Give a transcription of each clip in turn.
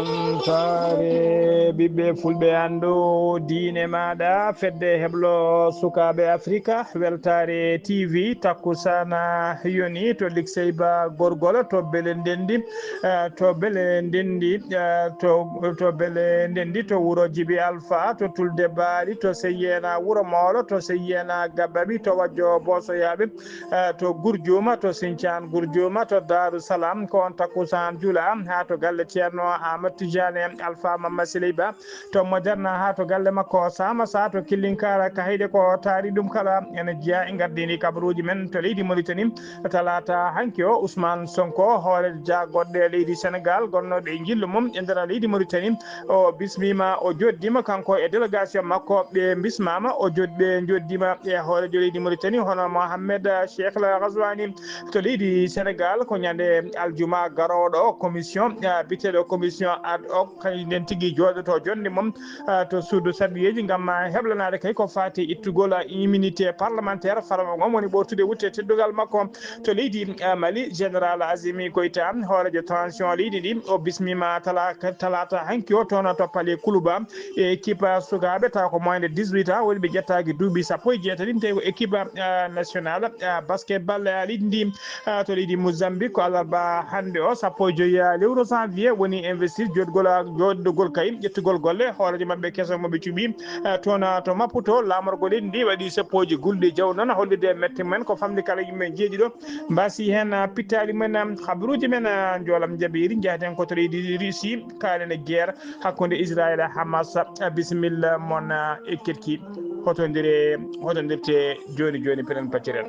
weltare ɓiɓɓe fulɓe anndo diine maɗa fedde heblo sukaɓe africa weltare tv takkusana yoni to likseyba gorgol to beele ndendi to beele ndendi to beele ndendi to wuuro djibi alpha to tulde baali to seyyena wuuro mawlo to seyyena gabbaɓi to wajjo bosoyaɓe to Gurjuma to Sinthiane Gurjuma to Darou Salam ko on takkusan juula ha to galle ceerno Amadou Tidiane Alpha Mamma Sileyba to Moderna ha to galle makko Sama Sa to Killinkara kahide ko taari ɗum kala ene jeeya e gardini kabaruji men to leydi Mauritanie talata hanki o Ousmane Sonko hoore jaggoɗɗe leydi Sénégal gonnoɗo e jillu mum e nder leydi Mauritanie o bismima o joddima kanko e délégation makko ɓe bismama o ɓe joddima e hoorejo leydi Mauritanie hono Mohamed Cheikh El Ghazouani to leydi Sénégal ko ñande aljuma garoɗo commission biteɗo commission ad hoc kañum tigui joɗoto jonde mum to suudu sabiyeji gam heblanade kay ko fati ittugol immunité parlementaire farma gom woni ɓortude wutte teddugal makko to leydi Mali général Azimi Goïta hoorejo transition leydi ɗi o bismima talata hanki o toon to Palais Koulouba e équipe sukaɓe taw ko moins de 18 ans woni ɓe ƴettaki duuɓi sappo e jeetati tawi ko équipe national basketball leydi ndi to leydi Mozambique ko alarba hande o sappo e joyi lewru janvier woni investir joɗɗogol kay ƴettugol golle hoorejo mabɓe keso moɓe cuuɓi toon to Maputo lamorgo leydi ndi waɗi sappoji gulɗi jaw noon hollide metti men ko famde kala yimɓe jeeɗiɗo mbasi hen pittali men habaruji men joolam jaɓiri jaaten ko to leydi Russie kalene guerre hakkude Israël e Hamas bisimilla mon ekketki hotodirte joni penen pacciren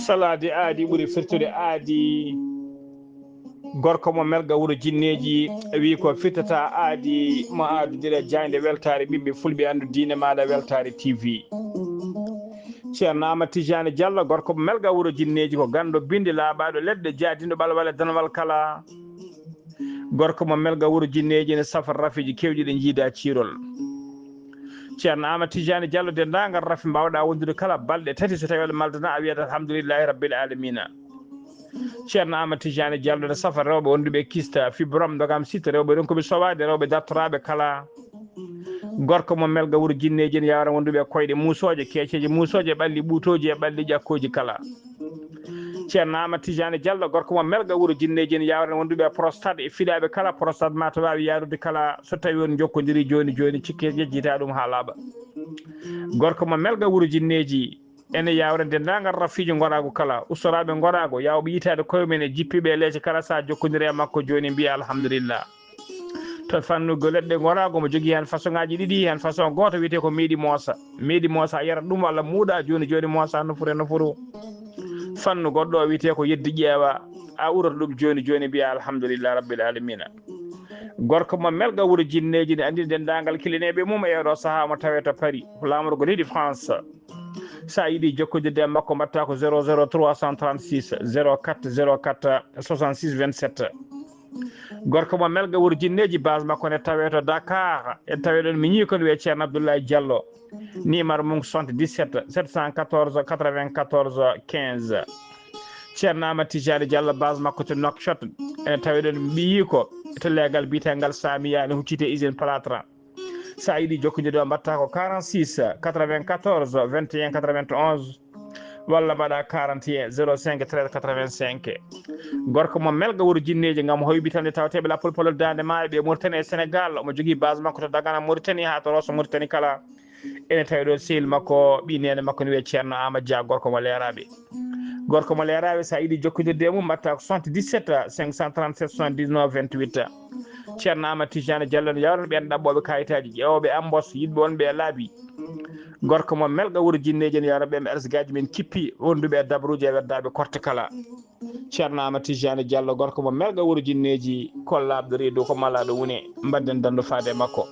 salade aadi ɓuuri firtude aadi gorko mo melga wuuro jinneji wi ko firtata aadi mo aadudire jayde weltare ɓiɓɓe fulɓe andu diine maɗa weltare tv ceerno Amadou Tidiane Diallo gorko mo melga wuuro jinneji ko gando binde laaɓaɗo leɗɗe jaadindo ɓalwal e danawal kala gorko mo melga wuuro jinneji ne safar rafiji kewɗi ɗe jiida ciirol ceerno Amadou Tidiane Diallo dendagal rafi mbawɗa wondude kala balɗe tati so tawi aɗa maldana a wiyat alhamdoulillahi rabbil alamina ceerno Amadou Tidiane Diallo ne safa rewɓe wonduɓe kista fibrom dogam sitta rewɓe ɗon koɓe sowade rewɓe dartoraɓe kala gorko mo melga wuuro jinneji ne yawra wonduɓe koyɗe musoje keeceje musoje ɓalli ɓuutoji e ɓalli ƴakkoji kala ceerno Amadou Tidiane Diallo gorko mo melga wuuro jinneji ne yawra wonduɓe prostate e fiɗaɓe kala prostate ma to wawi yarude kala so tawi on jokkodiri joni cikke jejjita ɗum ha laaɓa gorko mo melga wuuro jinneji ene yawra dendagal rafijo gorago kala ustoraɓe gorago yawɓe yitade koyemumen e jippiɓe leece kala sa jokkodiri e makko joni mbiya alhamdulillah to fannugo leɗɗe gorago mo jogui hen façon ngaji ɗiɗi hen façon goto wiyete ko meeɗi moosa a yarat ɗum walla muuɗa joni moosa nofuru fannu goɗɗo o wiyete ko yeddi ƴeewa a urata ɗum joni mbiya alhamdulillah rabbil alamina gorko mo melga wuuro jinneji ne andi dendagal kilineɓe mum e ɗo saaha mo tawe to Paris lamorgo leydi France sa yiiɗi jokkodirde e makko mbatta ko 00 336 04 66 27 gorko mo melga wuuro jinneji base makko ne tawe to Dakar en tawe ɗon mi ñii kono wiye ceerno Abdoulaye Diallo numéro mum 77 714 94 15 ceerno Amadou Tidiane Diallo base makko to Nouakchott ene tawe ɗon mbiyi ko to leegal biyetegal Samiya ne huccite usine Platra sa yiiɗi jokkodirde o mbatta ko 46 94 21 91 walla mbaɗa 41 05 13 85 gorko mo melga wuro jinneji ngam hoybitande tawateɓe lappol polol dande maayo ɓe Mauritanie e Sénégal omo jogui base makko to Dagana Mauritanie ha to Rosso Mauritanie kala ene tawi ɗo sehil makko ɓi nene makko ne wiye ceerno Amadou Dia gorko mo leeraɓe sa yiiɗi jokkodirde mum mbatta ko 77 537 79 28 ceerno Amadou Tidiane Diallo ne yawno ɓen ɗaɓɓoɓe kayitaji ƴeewoɓe ambos yidɓe wonɓe e laabi gorko mo melga wuro jinneji ne yawno ɓen ersigaji men kippi wonduɓe e dabruji e weddaɓe korte kala ceerno Amadou Tidiane Diallo gorko mo melga wuro jinneji kollaɓe reedu ko malaɗo wune mbadden dandu faade e makko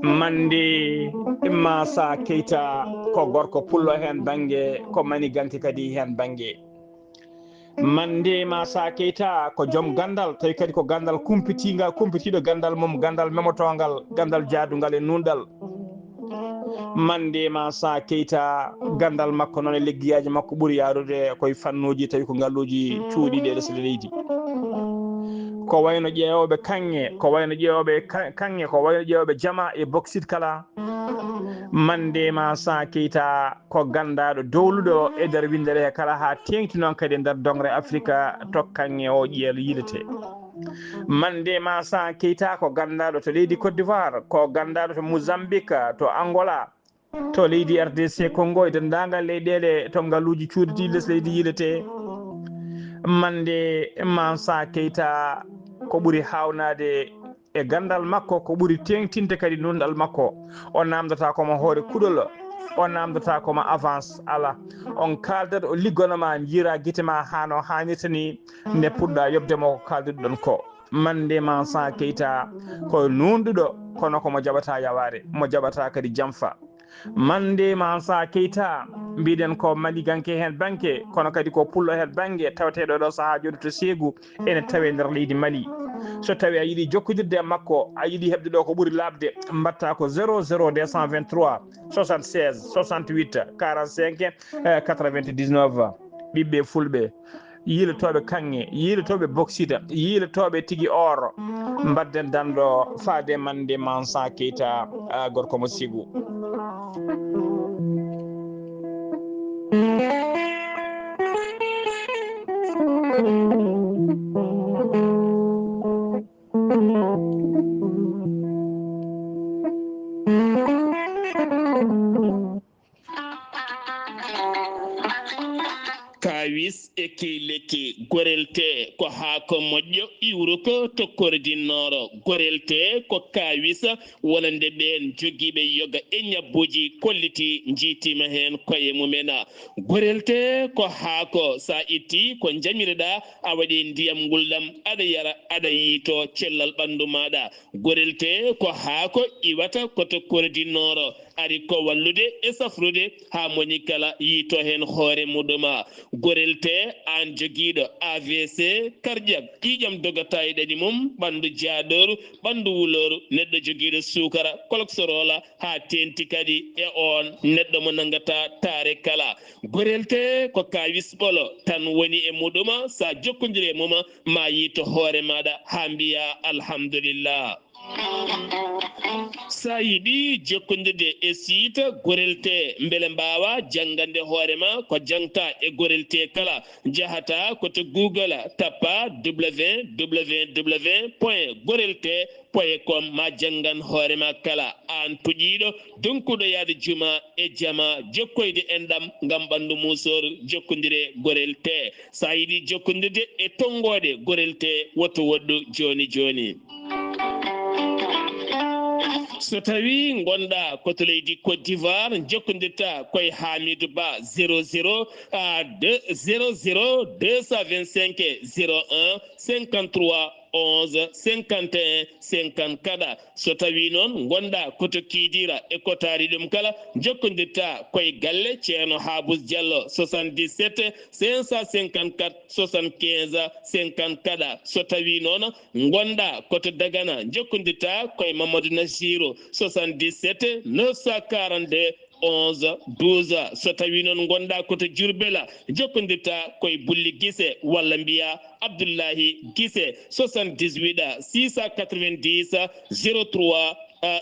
Mande Massa Keita ko gorko pullo hen bangue ko mani ganti kadi hen bangue Mande Massa Keita ko joom gandal tawi kadi ko gandal kumpitiɗo gandal mum gandal memotogal gandal jaadugal e nundal Mande Massa Keita gandal makko noon e leggiyaji makko ɓuuri yarude koye fannuji tawi ko ngalluji cuuɗiɗi e lesɗe leydi ko wayno ƴeewoɓe kanŋe ko wayno ƴeewoɓe jama e bauxite kala Mande Massa Keita ko gandaɗo dowluɗo e nder windere he kala ha tengti noon kadi e nder dongre Afrique to kanŋe o ƴeelo yidete Mande Massa Keita ko gandaɗo to leydi Côte d'Ivoire ko gandaɗo to Mozambique to Angola to leydi RDC Congo e dendagal leyɗele to ngalluji cuuɗiti les leydi yilete Mande Massa Keita ko ɓuuri hawnade e gandal makko ko ɓuuri tengtinde kadi nundal makko o namdata komo hoore kuɗol o namdata komo avance ala on kaldat o liggonoma jiira guite ma hano hannirta ni nde puɗɗa yobdemo ko kalduɗon ko Mande Massa Keita ko nunduɗo kono komo jaɓata yaware mo jaɓata kadi jamfa Mande Massa Keita mbiɗen ko maliganke hen banque kono kadi ko pullo hen bangue tawateɗo ɗo saaha joni to Ségou ene tawe nder leydi Mali so tawi a yiiɗi jokkodirde e makko a yiiɗi hebde ɗo ko ɓuuri labde mbatta ko 00 223 76 68 45 99 ɓiɓɓe fulɓe yiilotoɓe kanŋe yiilotoɓe bauxite yiilotoɓe tigui or mbadden danɗo faade Mande Massa Keita gorko mo Ségou kawis e keyleke gorelte ko haako moƴƴo iwru ko tokkordinnooro gorelte ko kawis wonande ɓen jogiiɓe yoga e ñabbuji kolliti jiitima heen koye mumen gorelte ko haako sa itti ko jamireɗa a waɗi ndiyam ngulɗam aɗa yara aɗa yiito cellal ɓanndu maɗa gorelte ko haako iwata ko tokkordinnooro ari ko wallude e safrude ha moni kala yiito hen hoore muɗuma gorelte an jogiiɗo AVC cardiaque ƴiƴam dogata e ɗaɗi mum ɓanndu jaaɗoru ɓanndu wuloru neɗɗo jogiiɗo sukara cholesterol ha tenti kadi e on neɗɗo mo nangata taare kala gorelte ko kawis ɓolo tan woni e muɗuma sa jokkodiri e muma ma yiito hoore maɗa ha mbiya alhamdulillah sa yiɗi jokkodirde e site gorelte beele mbawa janggande hoorema ko jangta e gorelte kala jahata koto Google tappa www.gorelte.com ma janggan hoorema kala an puƴiɗo donkuɗo yaade juma e jama jokkoyde enɗam gam ɓandu musoru jokkodire gorelte sa yiɗi jokkodirde e tonggode gorelte woto woɗɗu joni joni so tawi gonɗa koto leydi Côte d'Ivoire jokkodirta koye Hamidou Ba 00 225 01 53 11 51 54 so tawi noon gonɗa koto Kidira e kotari ɗum kala jokkodirta koye galle ceerno Habous Diallo 77 554 75 54 so tawi noon gonɗa koto Dagana jokkodirta koye Mamadou Nassirou 77 942 11 12 so tawi noon gonɗa koto Diourbel jokkodirta koye Bulli Guissé walla mbiya Abdoullahi Guissé 78 690 03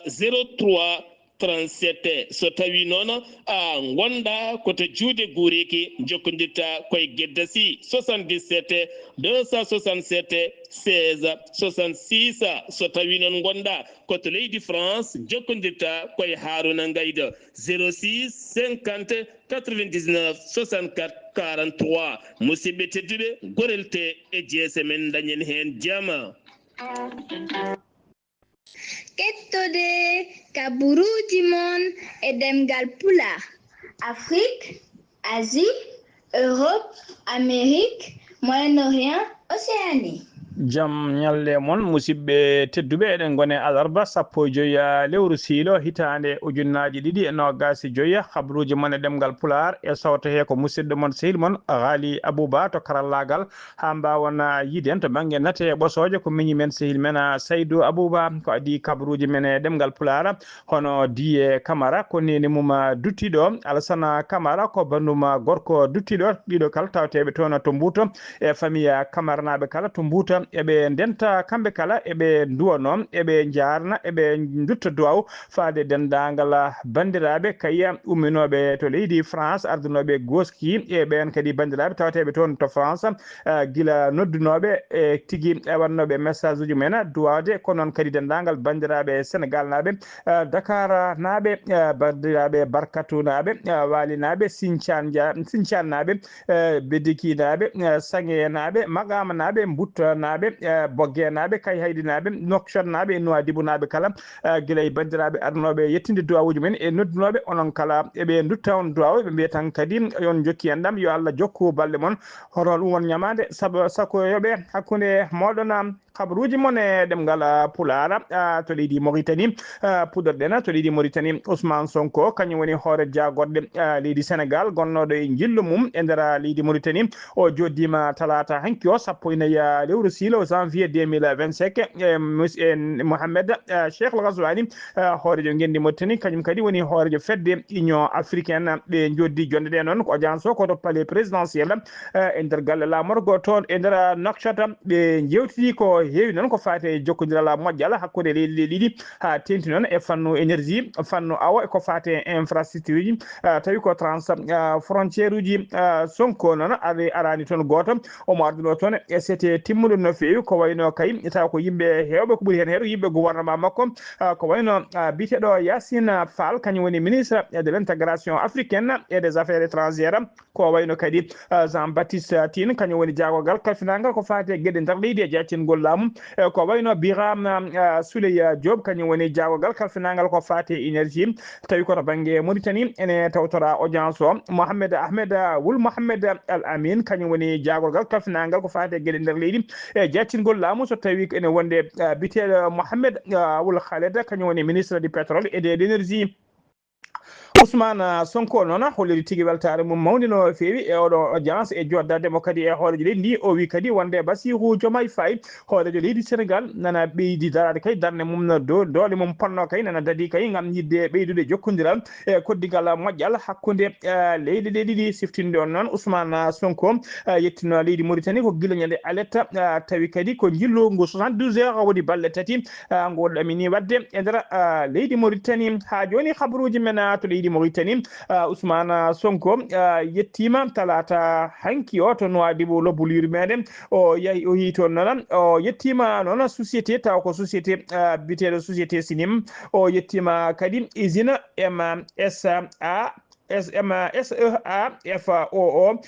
03 37 so tawi noon a gonɗa koto juude Guriki jokkodirta koye Gueddasi 77 267 16 66 so tawi noon gonɗa koto leydi France jokkodirta koye Haruna Gayda 06 50 99 64 43 musidɓe tedduɓe gorelte e jeese men dañen hen jaama. Kettude kaburuji mon e demgal pulaar Afrique, Asie, Europe, Amérique, Moyen-Orient, Océanie. Jam ñalle mon musidɓe tedduɓe eɗen gone alarba 15 lewru siilo hitande ujunnaji ɗiɗi e nogas joyya habruji mon e ɗemgal pular e sawto he ko musidɗo mon sehil mon Ghali Abouba to karallagal ha mbawon yiden to banggue nate e ɓosoje ko miñi men sehil men Saydou Abouba ko adi kabruji men e ɗemgal pular hono Diye Camara ko neni mum duttiɗo Alassane Camara ko bandum gorko duttiɗo ɗiɗo kala tawteɓe toon to Mbuuto e famille Camara naɓe kala to Mbuuto eɓe ndenta kamɓe kala eɓe duwano eɓe jarna eɓe dutta duwaw faade dendagal bandiraɓe kayya umminoɓe to leydi France ardunoɓe goski e ɓen kadi bandiraɓe tawateɓe toon to France guila noddunoɓe e tigui wannoɓe message uji mumen duwade ko noon kadi dendagal bandiraɓe Sénégal naɓe Dakar naɓe bandiraɓe Barkatou naɓe Wali naɓe Sinthiane naɓe Bediki naɓe Sange naɓe Magama naɓe Mbutta naɓe Bogge naɓe Kay Haydi naɓe Nokshot naɓe Nouadhibou naɓe kala guila e bandiraɓe arnoɓe yettinde duwawuji men e noddunoɓe onon kala eɓe dutta on duwaw ɓe mbiya tan kadi yon jokki enɗam yo Allah jokku balɗe mon hono ɗum won ñamade saabu sakoyoɓe hakkude moɗon kabaruji mon e ɗemgal pulara to leydi Mauritanie puɗorɗen to leydi Mauritanie Ousmane Sonko kañum woni hoore jagorɗe leydi Sénégal gonnoɗo e jillu mum e nder leydi Mauritanie o joddima talata hanki o 14 lewru siilo janvier 2025 e Mohamed Cheikh El Ghazouani hoorejo gendi Mauritanie kañum kadi woni hoorejo fedde Union africaine ɓe joddi jonde ɗe noon ko audience o koto palais présidentiel e nder galle lamorgo toon e nder Nouakchott ɓe jewtidi ko heewi noon ko fate jokkodiral moƴƴal hakkude leydi ɗiɗi ha tenti noon e fannu énergie fannu awo e ko fate infrastructure uji tawi ko trans frontiére uji Sonko noon arani toon goto omo arduno toon e c'était timmuɗum no feewi ko wayno kay taw ko yimɓe hewɓe ko ɓuuri hen heeɗo yimɓe gouvernement makko ko wayno biteɗo Yassine Fall kañum woni ministre de l'intégration africaine et des affaires étrangères ko wayno kadi Jean Baptiste Tine kañum woni jagogal kalfinagal ko fate gueɗe nder leydi e jaccingol laamu ko wayno Biram Souley Diop kañum woni jagogal kalfinagal ko fate énergie tawi koto banggue Mauritanie ene tawtora audience o Mohamed Ahmed Wul Mohamed Al Amin kañum woni jagogal kalfinagal ko fate gueɗe nder leydi e jaccingol laamu so tawi ene wonde biteɗo Mohamed Wul Khaled kañum woni ministre du pétrole et de l'énergie Ousmane Sonko noon holliri tigui weltare mum mawde no feewi e oɗo audience e joddademo kadi e hoorejo leydi ndi o wi kadi wonde Bassirou Diomaye Faye hoorejo leydi Sénégal nana ɓeydi darade kay darde mum no doole mum ponno kay nana daadi kay gam yidde ɓeydude jokkodiral e koddigal moƴƴal hakkude leydi ɗe ɗiɗi siftinde on noon Ousmane Sonko yettino leydi Mauritanie ko guila ñande aletta tawi kadi ko jillu ngu 72 heures woni balle tati ngu ɗamini wadde e nder leydi Mauritanie ha joni habaruji men to leydi Mauritanie Ousmane Sonko yettima talata hanki o to Nouadhibou lobbuliri meɗen o yahi o yi toon noon o yettima noon société taw ko société biteɗo société Sinim o yettima kadi usine MSA SEAFOO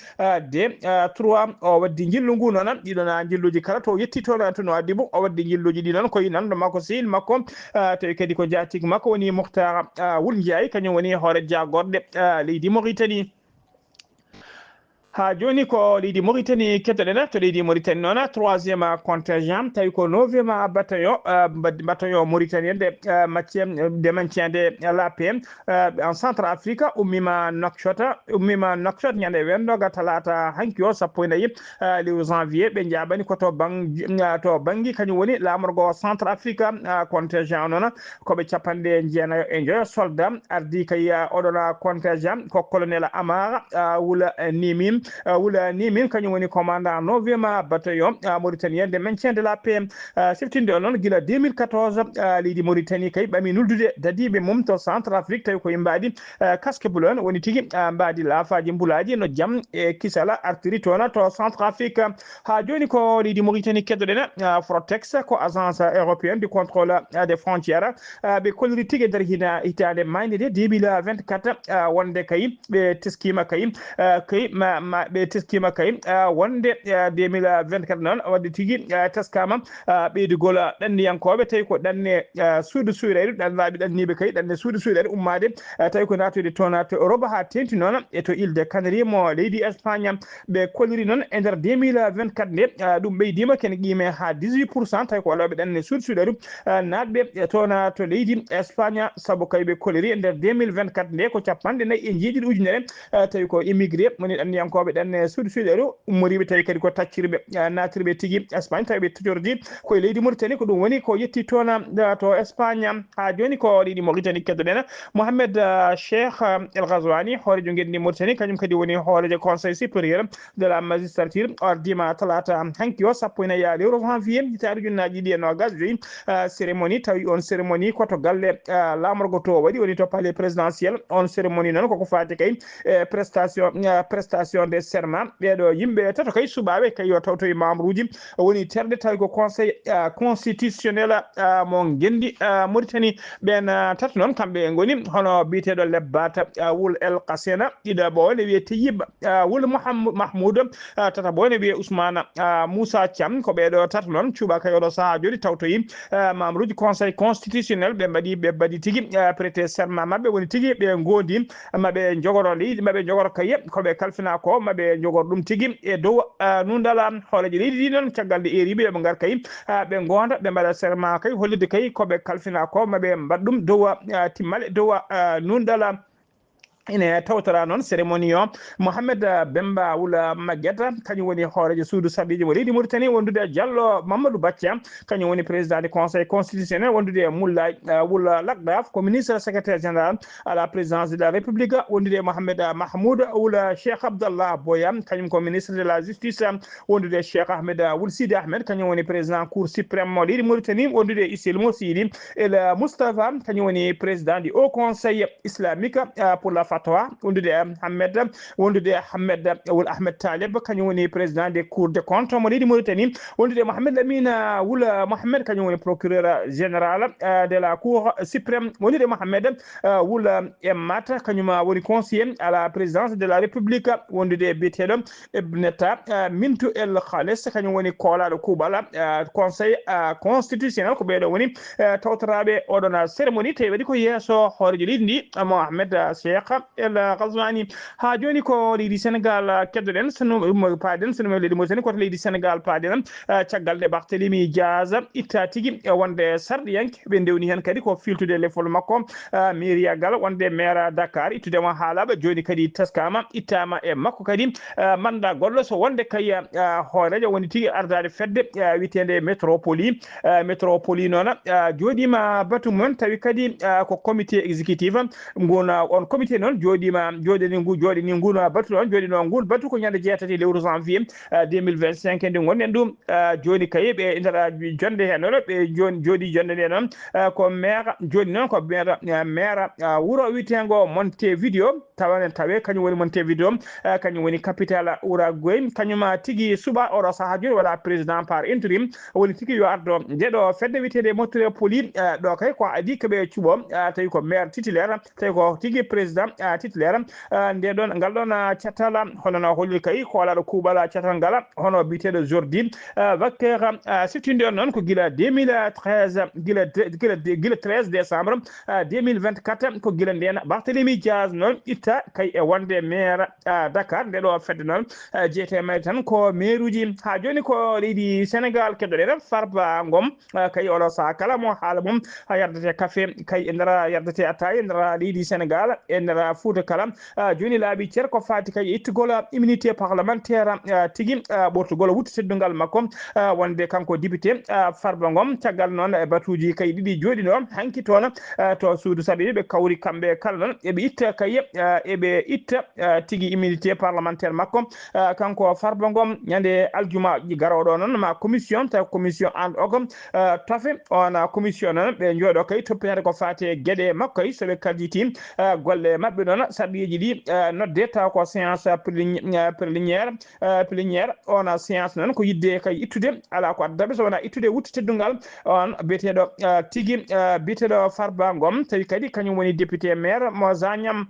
de 3 o waddi jillu ngu noon ɗiɗon jilluji kala to yetti toon to Nouadhibou o waddi jilluji ɗi noon koye nanɗo makko sehil makko tawi kadi ko jatigue makko woni Mouhtar Wul Ndiaye kañum woni hoore jagorɗe leydi Mauritanie ha joni ko leydi Mauritanie kettoɗen to leydi Mauritanie noon troisiéme contingent tawi ko 9e bataillon mauritanien de maintien de la paix en Centrafrique ummima Nouakchott ñande wendoga talata hanki o 14 lewru janvier ɓe jaɓani ko to banggue kañum woni lamorgo Centrafrique contingent noon koɓe capanɗe jeenayo e joyo soldat ardi kay oɗon contingent ko colonel Amara wula Nimin kañum woni commandant 9e bataillon mauritanien de maintien de la paix siftinde o noon gila 2014 leydi Mauritanie kay ɓami nuldude dadiɓe mum to Centrafrique tawi ko mbaɗi casque bleu on woni tigui mbaɗi laafaji mbulaji no jaam e kisala artiri toon to Centrafrique ha joni ko leydi Mauritanie keddoɗen Frontex ko agence européenne du contrôle des frontières ɓe kolliri tigui nder hitande mayde de 2024 wonde kay ɓe teskima kay ɓe teskima kay wonde 2024 noon wadde tigui teskama ɓeydugol ɗanniyankoɓe tawi ko ɗanne suudu suyɗeɗe ɗannaɓe ɗanniɓe kay ɗanne suudu suyɗeɗe ummade tawi ko natude toon to Europe ha tenti noon e to île de Canaries mo leydi Espagne ɓe kolliri noon e nder 2024 nde ɗum ɓeydima kene qime ha 18% tawi ko waloɓe ɗanne suudu suyɗeɗe natɓe toon to leydi Espagne saabu kay ɓe kolliri e nder 2024 nde ko 49 ujunere tawi ko immigré woni ɗanniyankoɓe ɗanne suudu suyɗeɗe ummoriɓe tawi kadi ko taccirɓe natirɓe tigui Espagne tawi ɓe totordi koye leydi Mauritanie ko ɗum woni ko yetti toon to Espagne ha joni ko leydi Mauritanie keddoɗen Mohamed Cheikh El Ghazouani hoorejo gueɗdi Mauritanie kañum kadi woni hoorejo conseil supérieur de la magistrature ardima talata hanki o 14 lewru janvier hitande ujunnaje ɗiɗi e nogas joyyi cérémonie tawi on cérémonie koto galle lamorgo to waɗi woni to palais présidentiel on cérémonie noon koko fati kay prestation des serment ɓeɗo yimɓe tato kay suɓaɓe kay yo tawtoye membre woni terɗe tawi ko conseil constitutionnel mo gendi Mauritanie ɓen tato noon kamɓe goni hono biteɗo lebbata Wul El Qassena ɗiɗo bo ne wiye Tayyib Wul Mahmoud tata bo ne wiye Ousmane Moussa Thiam ko ɓeɗo tato noon cuuɓa kay oɗo saaha joni tawtoyi membre conseil constitutionnel ɓe mbaɗi tigui prêté serment mabɓe woni tigui ɓe gondi maɓe jogoro leydi maɓe jogoro kaye koɓe kalfina ko maɓe jogoro ɗum tigui e dow nundala hooreji leydi ɗi noon caggal nde eriɓe ɓe gar kay ɓe gonda ɓe mbaɗa serment kay hollide kay koɓe kalfina ko maɓe mbaɗ ɗum dow timmale dow nundala ine tawtora noon cérémonie o Mohamed Bemba Wula Maguette kañum woni hoorejo suudu sarɗiji mo leydi Mauritanie wondude Diallo Mamadou Bathia kañum woni président du conseil constitutionnel wondude Moulay Wula Lagdaf ko ministre secrétaire général à la présidence de la république wondude Mohamed Mahmoud Wula Cheikh Abdallah Boya kañum ko ministre de la justice wondude Cheikh Ahmed Wul Sidi Ahmed kañum woni président cour suprême mo leydi Mauritanie wondude Issilmo Sidi El Moustapha kañum woni président du haut conseil islamique pour la wondude Hammed Wul Ahmed Taleb kañum woni président des cours de compte mo leydi Mauritanie wondude Mohamed Lamine Wul Mohamed kañum woni procureur général de la cour suprême wondude Mohamed Wul Emmat kañum woni conseiller à la présidence de la république wondude biyeteɗo Ebneta Mintou El Khalis kañum woni koolaɗo kuuɓal conseil constitutionnel ko ɓeɗo woni tawtoraɓe oɗon cérémonie tawi waɗi ko yeeso hoorejo leydi ndi Mohamed Cheikh El Ghazouani ha joni ko leydi Sénégal keddoɗen sono paaden sono leydi Mauritanie koto leydi Sénégal paaden caggal nde Barthélémy Diaz itta tigui wonde sarɗiyanke ɓe ndewni hen kadi ko filtude lefol makko mairie-gal wonde maire Dakar ittudemo haalaɓe joni kadi teskama ittama e makko kadi mandat goɗɗo so wonde kay hoorejo woni tigui ardade fedde witende métropoli noon joɗima baatu mum tawi kadi ko comité exécutif gona on comité noon joɗini nguno batu noon joɗino ngun batu ko ñande jeetati lewru janvier 2025 nde gonɗen ɗum joni kay ɓe nder jonde hen noon ɓe jooɗi jonde nde noon ko maire joni noon ko maire wuuro witengo Montevideo tawe kañum woni Montevideo kañum woni capitale Uruguay kañum tigui suuɓa oɗo saaha joni waɗa président par intérim woni tigui yo ardo ndeɗo fedde witede métropoli ɗo kay ko adi koɓe cuuɓo tawi ko maire titulaire tawi ko tigui président titulaire nde ɗon ngal ɗon catala hono holli kay ko wala ɗo kuuɓala catal ngala hono biteɗo Jordi Vaquer siftinde on noon ko gila 2013 gila 13 décembre 2024 ko gila nden Barthélémy Dias noon itta kay e wonde maire Dakar nde ɗo fedde noon jeete mayde tan ko maire uji ha joni ko leydi Sénégal keddoɗen Farba Ngom kay oɗo saha kala mo haala mum yardete café kay e nder yardete attaye e nder leydi Sénégal e nder Fouta kala joni laaɓi ceer ko fati kay ittugol immunité parlementaire tigui ɓortugol wutte teddungal makko wonde kanko député Farba Ngom caggal noon e batuji kay ɗiɗi joɗi ɗo hanki toon to suudu saɗi ɓe kawri kamɓe kala noon eɓe itta kay eɓe itta tigui immunité parlementaire makko kanko Farba Ngom ñande aljuma garoɗo noon ma commission taw commission and ogo tafe on commission noon ɓe jooɗo kay toppinade ko fate gueɗe makko y soɓe kalditi golle mabɓe noon sarɗiji ɗi nodde taw ko séance plénière on séance noon ko yidde kay ittude ala ko addaɓe so wona ittude wutte teddungal on biyeteɗo tigui biyeteɗo Farba Ngom tawi kadi kañum woni député maire mo Zagnam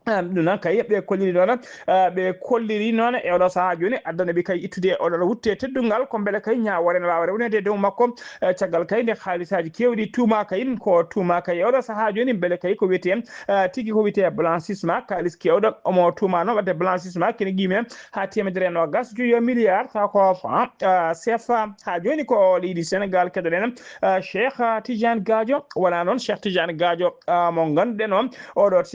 ɗum noon kay ɓe kolliri noon ɓe kolliri noon e oɗo saaha joni addana ɓe kay ittude oɗo wutte teddungal ko beele kay ñawore ne wawa rewnede dow makko caggal kay nde haalisaji kewɗi tuuma kay ko tuuma kay oɗo saaha joni beele kay ko wiyete tigui ko wiyete blanchissement kalis kewɗo omo tuumano wadde blanchissement kene guime ha temedere nogas joyi milliard taw ko franc CFA ha joni ko leydi Sénégal keɗoɗen Cheikh Tidiane Gadio wona noon Cheikh Tidiane Gadio mo ganduɗen o oɗo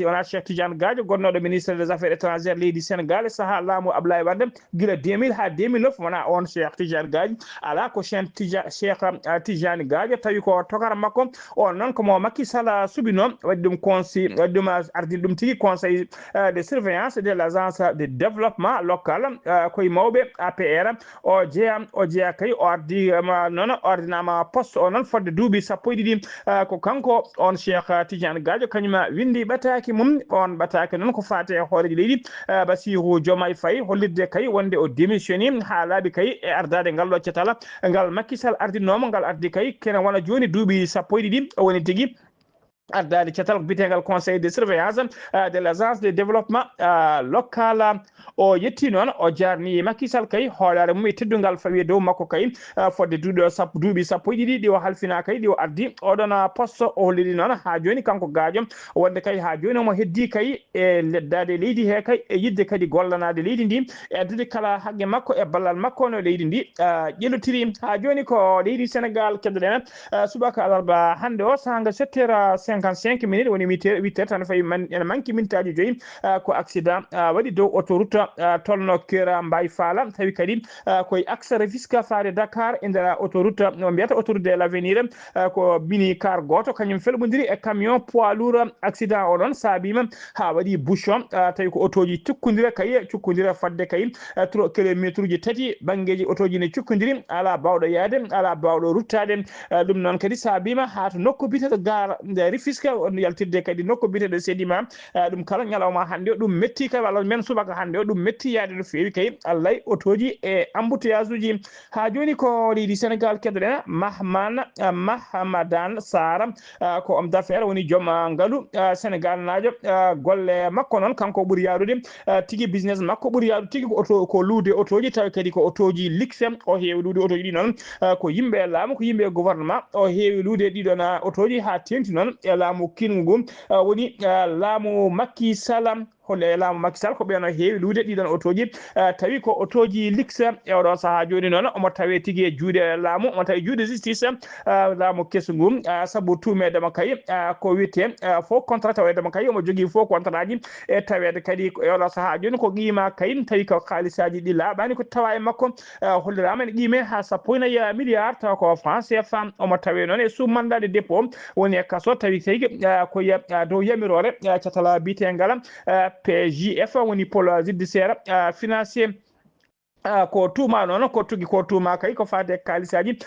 wona Cheikh Tidiane Gadio gonnoɗo ministre des affaires étrangères leydi Sénégal saha laamu Abdoulaye Wade guila 2000 ha 2009 wona on Cheikh Tidiane Gadio ala ko Cheikh Tidiane Gadio tawi ko tokara makko on noon komo Macky Sall subino waɗi ɗum conseil waɗi ɗum ardini ɗum tigui conseil de surveillance de l'agence de développement local koye mawɓe APR o jeeya kay o ardi noon o ardinama poste o noon fodde duuɓi sappo e ɗiɗi ko kanko on Cheikh Tidiane Gadio kañuma windi ɓataki mum on ɓatake noon ko fate hooreji leydi Bassirou Diomaye Faye hollirde kay wonde o démissioni ha laaɓi kay e ardade ngal ɗo cetal ngal Macky Sall ardinomo ngal ardi kay kene wona joni duuɓi sappo e ɗiɗi o woni tigui ardade cetal bitegal conseil de surveillance de l'agence de développement local o yetti noon o jarni Macky Sall kay hoolare mum e teddungal fawi dow makko kay fodde duuɓi sappo e ɗiɗi ɗi o halfina kay ɗi o ardi oɗon poste o holliri noon ha joni kanko Gadio wonde kay ha joni omo heddi kay e leddade leydi he kay e yidde kadi gollanade leydi ndi e addude kala haqqe makko e ballal makko no leydi ndi ƴellotiri ha joni ko leydi Sénégal keddoɗen subaka alarba hande o sanga 7h55 minutes woni 8h tan fayi ene manki mintaji joyyi ko accident waɗi dow autoroute tolno Kera Mbaye Fala tawi kadi koye axe Rufisque faade Dakar e nder autoroute no mbiyata autoroute de l'avenir ko mini car goto kañum felɓodiri e camion poids lourd accident o ɗon saabima ha waɗi bouchon tawi ko autoji cukkodira fadde kay kilométre uji tati banggueji autoji ne cukkodiri ala bawɗo yaade ala bawɗo ruttade ɗum noon kadi saabima ha to nokku biteɗo gar nde Rufisque on yaltirde kadi nokku biteɗo Sédima ɗum kala ñalawma hande o ɗum metti kay walla men subaka hande o ɗum metti yaade no fewi kay allay autoji e embouteillage uji ha joni ko leydi Sénégal keddoɗen Mahamadan Sara ko homme d'affaires woni joom ngaalu Sénégal najo golle makko noon kanko ɓuuri yadude tigui business makko ɓuuri yadude tigui ko auto ko luude autoji tawi kadi ko autoji luxe o heewi luude autoji ɗi noon ko yimɓe laamu ko yimɓe gouvernement o heewi luude ɗiɗon autoji ha tengti noon e laamu kingu woni laamu Macky Sall holle laamu Macky Sall ko ɓeeno heewi luude ɗiɗon autoji tawi ko autoji luxe e oɗo saaha joni noon omo tawe tigui e juuɗe laamu omo tawi juuɗe justice laamu kesgu saabu tumedemo kay ko wiyete faux contrat tawedemo kay omo jogui faux contrat ji e tawede kadi e oɗo saaha joni ko qima kay tawi ko haalisaji ɗi laaɓani ko tawa e makko hollirama ne qime ha sappo e nayyi milliard taw ko franc CFA omo tawe noon e sous mandat de dépôt woni e kaso tawi tawi koye dow yamirore catala bitengal PJF woni pôle judiciaire financier ko tuma non ko tugi ko tuma kay ko faade kalisaji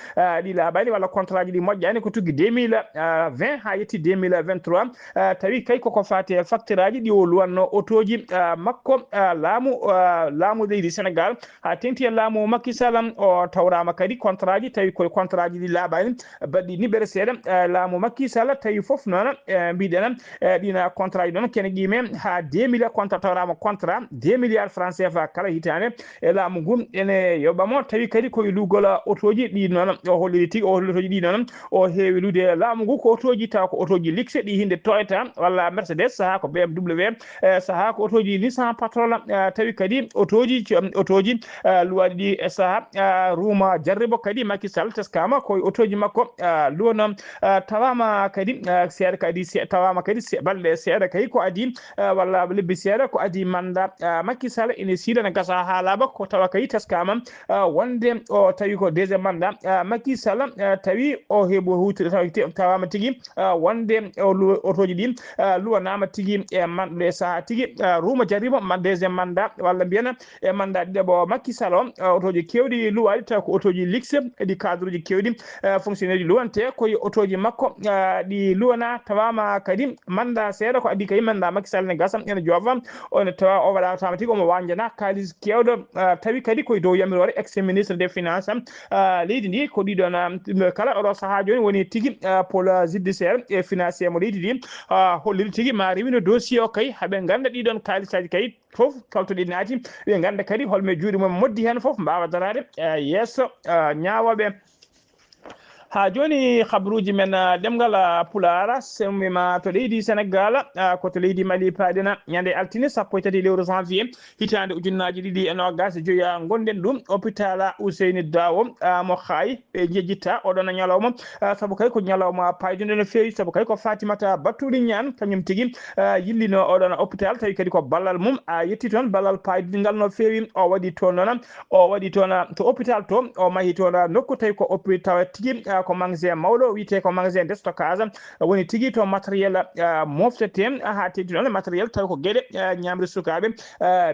di labani wala contrat ji di mojjani ko tugi 2020 ha yetti 2023 tawi kay ko faate facturaji di o luwanno otoji makko laamu leydi Sénégal ha tenti laamu Macky Sall o tawrama kadi contrat ji tawi ko contrat ji di labani baddi ni bere seeda laamu Macky Sall tawi fof non biidena dina contrat ji non kene gime ha 2000 contrat tawrama contrat 2 milliards francs CFA kala hitane e laamu gum ene yobamo tawi kadi koye lugola otoji ɗi noon o holliri tigi o holli otoji ɗi noon o heewi lude laamu ngu ko otoji taw ko otoji luxe ɗi hinde Toyota walla Mercedes saha ko BMW saha ko otoji Nissan Patrol tawi kadi otoji luwaɗi ɗi saha ruma jarribo kadi Macky Sall teskama koye otoji makko luwano tawama kadi seeɗa kadi tawama kadi balɗe seeɗa kadi ko adi walla lebbi seeɗa ko adi manda Macky Sall ene siidana gasa ha laaɓa ko tawa kadi teskama wonde o tawi ko deuxiéme mandat Macky Sall tawi o heeɓo hutude tawama tigui wonde otoji ɗi luwanama tigui e manɗe saha tigui ruma jarima deuxiéme mandat walla mbiyana e mandat ɗiɗaɓo Macky Sall o otoji kewɗi luwaɗi taw ko otoji luxe ɗi cadre uji kewɗi fonctionnaire ji luwante koye otoji makko ɗi luwana tawama kadi mandat seeɗa ko addi kadi mandat Macky Sall ne gasa ene joofa one tawa o waɗatama tigui omo wanjana kalis kewɗo tawi kadi koye dow yamirore ex ministre des finances leydi ndi ko ɗiɗon kala oɗo saaha joni woni tigui pôle judiciaire e financier mo leydi ndi holliri tigui ma rewino dossier o kay haaɓe ganda ɗiɗon kalisaji kay fof kaltoɗi naati ɓe ganda kadi holme juuɗe mum moddi hen fof mbawa darade yesso ñawoɓe ha joni khabruji men demgal pulara semmima to leydi Sénégal ko to leydi Mali paadena ñande altine 1 lewru janvier hitande ujunnaji ɗiɗi e nogas joya gonden ɗum hôpital Ousseyni Dawo mo Khaye ɓe jejjitta oɗon ñalawma saabu kay ko ñalawma paydude no fewi saabu kay ko Fatimata Battouri Niane kañum tigui yillino oɗon hôpital tawi kadi ko ballal mum yetti toon ballal paydudingal no fewi o waɗi toon noon o waɗi toon to hôpital to o mahi toon nokku tawi ko hôpital tigui ko magasin mawɗo wiyete ko magasin de stockage woni tigui to matériel moftete ha teddi noon matériel tawi ko gueɗe ñamre sukaɓe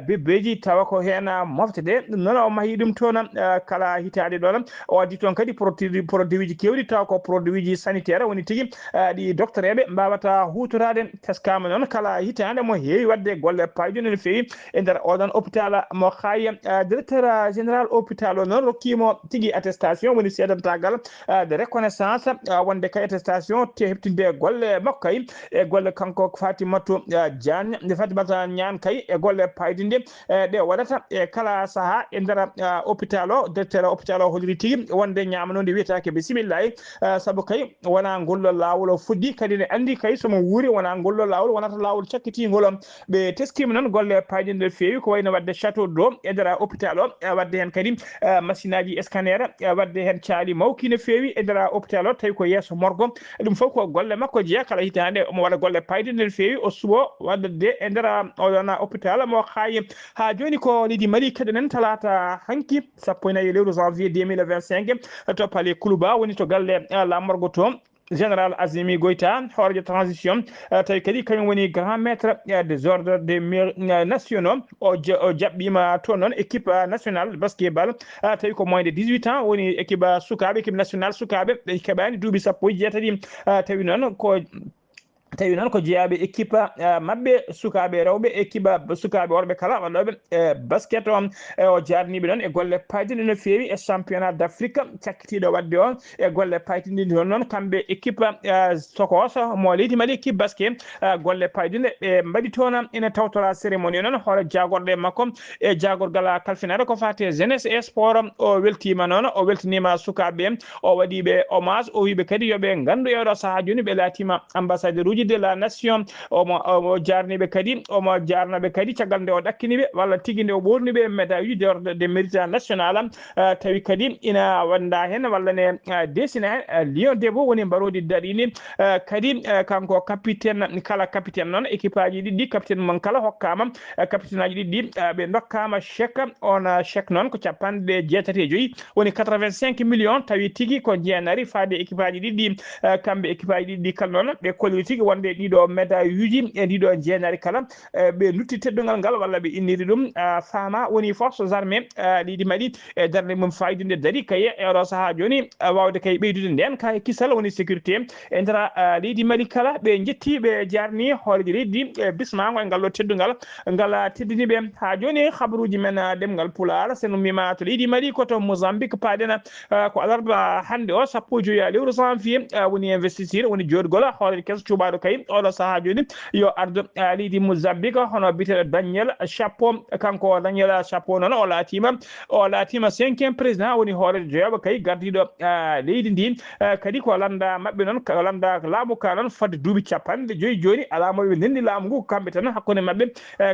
bebbeji tawa ko hen moftete ɗum noon o mahi ɗum toon kala hitade ɗon o addi toon kadi produit ji kewɗi tawa ko produit ji sanitaire woni tigui ɗi docteur eɓe mbawata hutorade teskama noon kala hitande mo heewi wadde golle paydude no fewi e nder oɗon hôpital mo Khaye directeur général hôpital o noon rokkimo tigui attestation woni seedantagal de reconnaissance wonde kay attestation te heɓtinde golle makko kay e golle kanko Fatimata Diagne Fatimata Niane kay e golle paydinde ɗe waɗata e kala saaha e nder hôpital o directeur hôpital o holliri tigui wonde ñamanode wiyetake bisimillahi saabu kay wona ngollol lawol o fuɗɗi kadi ne andi kay somo wuuri wona ngollol lawol wonata lawol cakkitigol ɓe teskima noon golle paydinde fewi ko wayno wadde château d'eau e nder hôpital o wadde hen kadi machine aji scanner wadde hen caali mawki no fewi e nder hôpital o tawi ko yesso morgo ɗum fof ko golle makko jeeya kala hitande omo waɗa golle payde nden fewi o suwo wadde e nder oɗon hôpital mo Khaye ha joni ko leydi Mali keɗonen talata hanki 1 lewru janvier 2025 to Palais Koulouba woni to galle lamorgo to général Azimi Goïta horejo transition tawi kadi kañum woni grand maître des ordres des nationaux o jaɓɓima toon noon équipe nationale basketball tawi ko moins de 18 ans woni équipe sukaɓe équipe nationale sukaɓe ɓe keɓani duuɓi 17 tawi noon ko jeeyaɓe équipe mabɓe sukaɓe rewɓe équipe sukaɓe worɓe kala waɗoɓe basket o jarniɓe noon e golle paydinde no fewi e championnat d'Afrique cakkitiɗo wadde o e golle paydinde toon noon kamɓe équipe Sokos mo leydi Mali équipe basket golle paydinde ɓe mbaɗi toon ina tawtora cérémonie noon hoore jagorɗe makko e jagorgal kalfinade ko fate jeunesse et sport o weltima noon o weltinima sukaɓe o waɗiɓe hommage o wiɓe kadi yooɓe gandu e oɗo saaha joni ɓe latima ambassadeur uji de la nation omo jarniɓe kadi omo jarnaɓe kadi caggal nde o ɗakkiniɓe walla tigui nde o ɓorniɓe médaille uji d'ordre de mérite national tawi kadi ina wanda hen walla ne desina hen lion debo woni mbarodi daɗini kadi kanko capitaine kala capitaine noon équipe aji ɗiɗi capitaine mon kala hokkama capitaine aji ɗiɗi ɓe dokkama chèque on chèque noon ko 95 woni 85 millions tawi tigui ko jeenari faade équipe aji ɗiɗi kamɓe équipe aji ɗiɗi kala noon ɓe kolli tigui wonde ɗiɗo médaille uji e ɗiɗo jeenari kala ɓe lutti teddungal ngal walla ɓe inniri ɗum fama woni forces armées ɗiɗi maɗi e darde mum fayidinde dari kaye e oɗo saaha joni wawde kay ɓeydude nden kay kisal woni sécurité e ndera leydi mali kala ɓe jetti ɓe jarni hooreji leydi bismago e ngal ɗo teddungal ngal teddiniɓe ha joni habaruji men ɗemgal pular sen ummima to leydi mali koto mozambique paaɗen ko alarba hande o sappo e joyi lewru janvier woni investiture woni joɗgol hoorejo keso cuɓaɗo kay oɗo saaha joni yo ardu leydi mozambique hono biteɗo Daniel Chapo kanko Daniel Chapo noon o laatima 5e président woni hoorejo jeyoɓe kay gardiɗo leydi ndi kadi ko landa mabɓe noon ko landa laamu ka noon fadde duuɓi 50 joni alamoɓe ndendi laamu ngu kamɓe tan hakkude mabɓe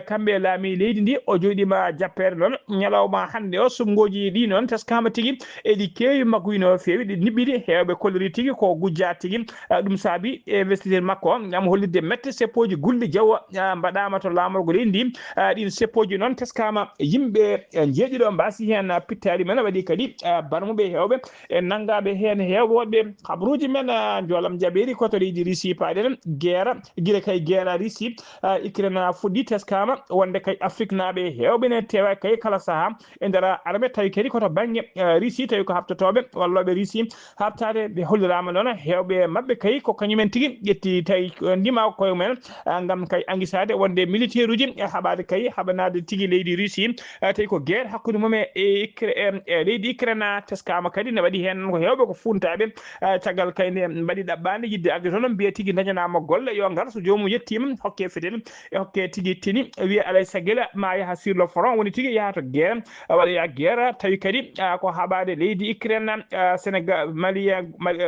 kamɓe laami leydi ndi o joɗima jappere noon ñalawma hande o sumgoji ɗi noon teskama tigui eɗi kewi magguy no fewi ɗi niɓɓiɗi hewɓe kollori tigui ko gujja tigui ɗum saabi investisseur makko gam hollirde mette seppoji gulɗi jawa mbaɗama to lamorgo leydi ndi ɗin seppoji noon teskama yimɓe jeeɗiɗo mbasi hen pittali men waɗi kadi barmuɓe hewɓe e naggaɓe hen hewɓe wonɓe habaruji men jolam jaɓeri koto leydi Russie paɗen guerre guila kay guerre Russie Ukraine fuɗɗi teskama wonde kay Afrique naaɓe hewɓe ne tewa kay kala saaha e nder armée tawi kadi koto banggue Russie tawi ko habtotoɓe walloɓe Russie habtade ɓe hollirama noon hewɓe mabɓe kay ko kañumen tigui ƴetti tawi ndima koye mumen gam kay anguisade wonde militaire uji e haɓade kay haɓanade tigui leydi Russie tawi ko guerre hakkude mum e leydi Ukraine teskama kadi ne waɗi hen ko hewɓe ko funtaɓe caggal kay ne mbaɗi ɗaɓɓade yidde arde toon mbiya tigui dañanama golle yo gar so jomum yettima hokke fedel e hokke tigui tini wiya alay saguela ma yaaha sur le front woni tigui yaha to guerre waɗaya guerre tawi kadi ko haɓade leydi Ukraine Sénégal Mali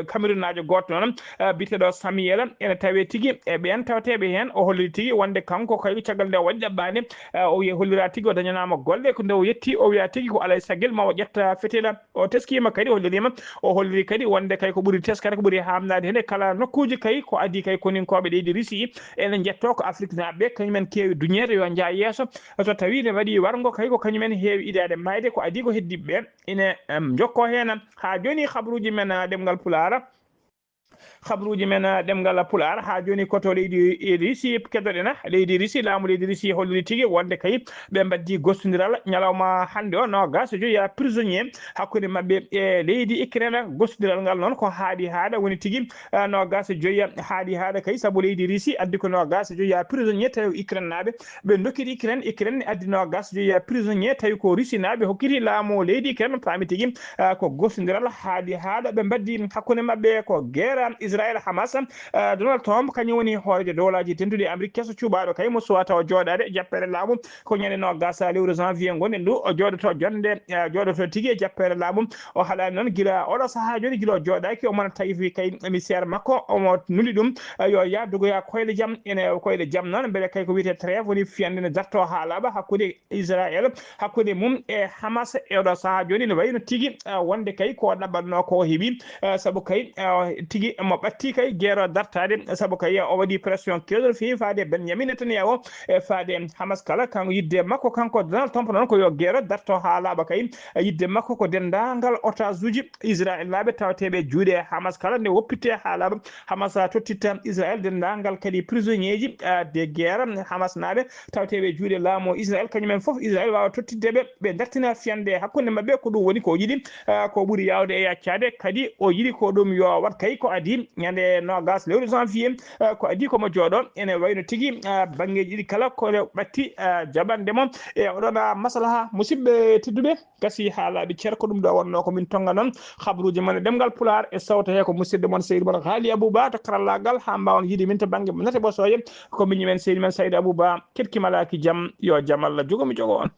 Cameroun najo goto noon biteɗo Samuel ene tawe tigui e ɓen tawateɓe hen o holliri tigui wonde kanko kay caggal nde o waɗi ɗaɓɓade o wiya hollira tigui o dañanama golle ko nde o yetti o wiya tigui ko alay saguel ma o ƴetta fetela o teskima kadi hollirima o holliri kadi wonde kay ko ɓuuri teskade ko ɓuuri hamnade hen e kala nokkuji kay ko adi kay koninkoɓe leydi Russie ene jetto ko Afrique naɓe kañumen kewi duñede yo jaa yesso so tawi ne waɗi wargo kay ko kañumen heewi idade mayde ko adi ko heddiɓe ine jokko hen ha joni habaruji men ɗemgal pulara habaruji men ɗemgal pular ha joni koto leydi Russie keddoɗen leydi Russie laamu leydi Russie holliri tigui wonde kay ɓe mbaddi gostodiral ñalawma hande o nogas joyi prisonnier hakkude mabɓe e leydi Ukraine gostodiral ngal noon ko haaɗi haɗa woni tigui nogas joyi haaɗi haɗa kay saabu leydi Russie addi ko nogas joyi prisonnier tawi Ukraine naɓe ɓe dokkiri Ukraine addi nogas joyi prisonnier tawi ko Russie naɓe hokkiti laamu leydi Ukraine paami tigui ko gostodiral haaɗi haɗa ɓe mbaddi hakkude mabɓe ko guerre Israël Hamas Donald Trump kañum woni hoorejo dowlaji tenduɗi Amérique keso cuɓaɗo kay mo suwa taw joɗade jappere laamu ko ñande nogas lewru janvier gonɗen ndu o joɗoto jonde joɗoto tigui e jappere laamu o haɗani noon guila oɗo saaha joni guila o joɗaki o mona tawi kay émissaire makko omo nuli ɗum yo yaddugoya koyle jaam ene koyle jaam noon beele kay ko wiyete trêve woni fiyande ne darto ha laaɓa hakkude Israël hakkude mum e Hamas e oɗo saaha joni ne wayno tigui wonde kay ko ɗaɓɓatno ko heeɓi saabu kay tigui mo ɓatti kay guerre dartade saabu kay o waɗi pression kewɗo fewi faade Benjamin Netanyahu e faade Hamas kala kanko yidde makko kanko Donald Trump noon ko yo guerre darto ha laaɓa kay yidde makko ko dendagal otage uji Israël laaɓe tawateɓe juuɗe Hamas kala nde woppitte ha laaɓa Hamas tottitta Israël dendagal kadi prisonnier ji de guerre Hamas naɓe tawateɓe juuɗe laamu Israël kañumen foof Israël wawa tottiddeɓe ɓe dartina fiyande hakkude mabɓe ko ɗum woni ko yiɗi ko ɓuuri yawde e yaccade kadi o yiɗi ko ɗum yo wat kay ko adi ñande nogas lewru janvier ko adi komo jooɗo ene wayno tigui banggueji ɗiɗi kala ko ɓatti jaɓandemo e oɗon maslaha musidɓe tedduɓe gasi ha laaɓi ceer ko ɗum ɗo wonno ko min tonga noon habaruji mon ɗemgal pular e sawta he ko musidɗo moon Seydou Moon Haali Abouba to karallagal ha mbawon yiide min to banggue nate ɓosoye ko miñumen Seydou men Saydou Abouba ketkimalaki jaam yo jaam Allah jogomi jogo on